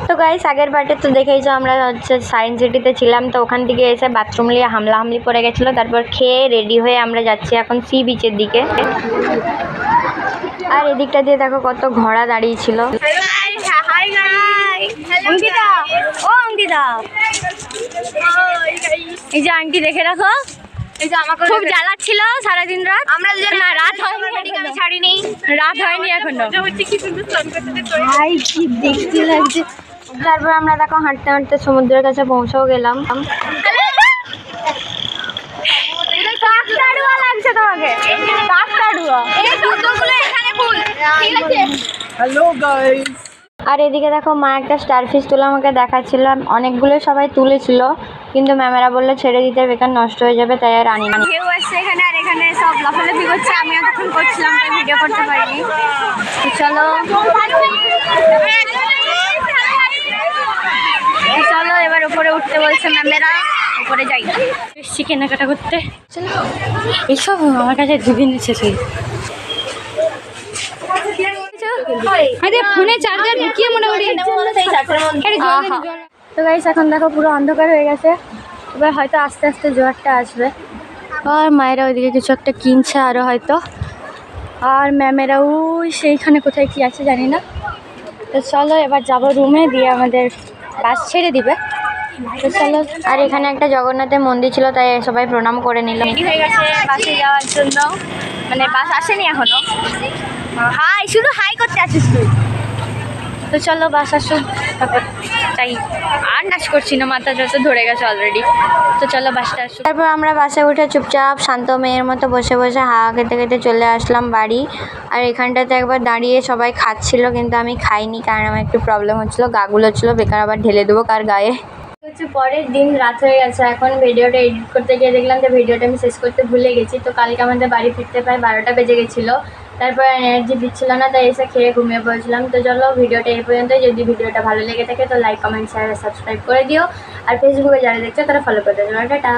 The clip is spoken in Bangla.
তো গাইস আগের বারে তো দেখেইছো আমরা হচ্ছে সায়েন্স সিটিতে ছিলাম, তো ওখান থেকে এসে বাথরুম নিয়ে হামলাহামলি পড়ে গেছিলো। তারপর খেয়ে রেডি হয়ে আমরা যাচ্ছি এখন সি বিচের দিকে। আর এদিকটা দিয়ে দেখো কত ঘোড়া দাঁড়িয়ে ছিল। অঙ্কিতা, ও অঙ্কিতা, এই যে আন্টি দেখে রাখো, এই যে আমাকে খুব জ্বালাচ্ছিল সারাদিন রাত। আমরা না রাত হয়নি, আমি ছাড়িনি, রাত হয়নি এখনো। ভাই কি দেখতে লাগছে। তারপর আমরা দেখো হাঁটতে হাঁটতে সমুদ্রের কাছে পৌঁছেও গেলাম। লাগছে তোমাকে হ্যালো গাইস। আর এদিকে দেখো মা একটা স্টারফিশ তুলে আমাকে দেখাচ্ছিল। অনেকগুলো সবাই তুলেছিল, কিন্তু ম্যামেরা বললো ছেড়ে দিতে, বেকার নষ্ট হয়ে যাবে, তাই আর আনি। কেউ আসছে এখানে, আর এখানে সব লাফালাফি করছে। আমি এতক্ষণ করছিলাম, তাই ভিডিও করতে পারিনি। চলো চলো এবার উপরে উঠতে বলছে ম্যামেরা, উপরে যাই। এসছি কেনাকাটা করতে। চলো, এইসব আমার কাছে দুদিন শেষ হয়ে। ফোনে চার্জার ঢুকিয়ে মনে করি। তো গাইস এখন দেখো পুরো অন্ধকার হয়ে গেছে, এবার হয়তো আস্তে আস্তে জোয়ারটা আসবে। আর মায়েরা ওইদিকে কিছু একটা কিনছে আরও হয়তো, আর ম্যামেরা ওই সেইখানে কোথায় কি আছে জানি না। তো চলো এবার যাবো রুমে, দিয়ে আমাদের বাস ছেড়ে দিবে। তো চলো। আর এখানে একটা জগন্নাথের মন্দির ছিল, তাই সবাই প্রণাম করে নিল। রেডি হয়ে গেছে বাসে যাওয়ার জন্য, মানে বাস আসেনি এখনো। হাই, শুধু হাই করতে আসিস তুই। তো চলো বাস আসুক, তারপর তাই আর নাচ করছি না, মাথা যত ধরে গেছে অলরেডি। তো চলো বাসটা আসুক। তারপর আমরা বাসে উঠে চুপচাপ শান্ত মেয়ের মতো বসে বসে হাওয়া খেতে খেতে চলে আসলাম বাড়ি। আর এখানটাতে একবার দাঁড়িয়ে সবাই খাচ্ছিল, কিন্তু আমি খাইনি, কারণ আমার একটু প্রবলেম হচ্ছিলো, গাগুলো হচ্ছিলো, বেকার আবার ঢেলে দেবো কার গায়ে। হচ্ছে পরের দিন রাত হয়ে গেছে, এখন ভিডিওটা এডিট করতে গিয়ে দেখলাম যে ভিডিওটা আমি শেষ করতে ভুলে গেছি। তো কালকে আমাদের বাড়ি ফিরতে প্রায় 12টা বেজে গেছিলো। তারপর এনার্জি দিচ্ছিল না, তাই এসে খেয়ে ঘুমিয়ে পড়েছিলাম। তো চলো ভিডিওটা এই পর্যন্তই। যদি ভিডিওটা ভালো লেগে থাকে তো লাইক, কমেন্ট, শেয়ার, সাবস্ক্রাইব করে দিও। আর ফেসবুকে যারা দেখছো তারা ফলো করে দিও। টাটা।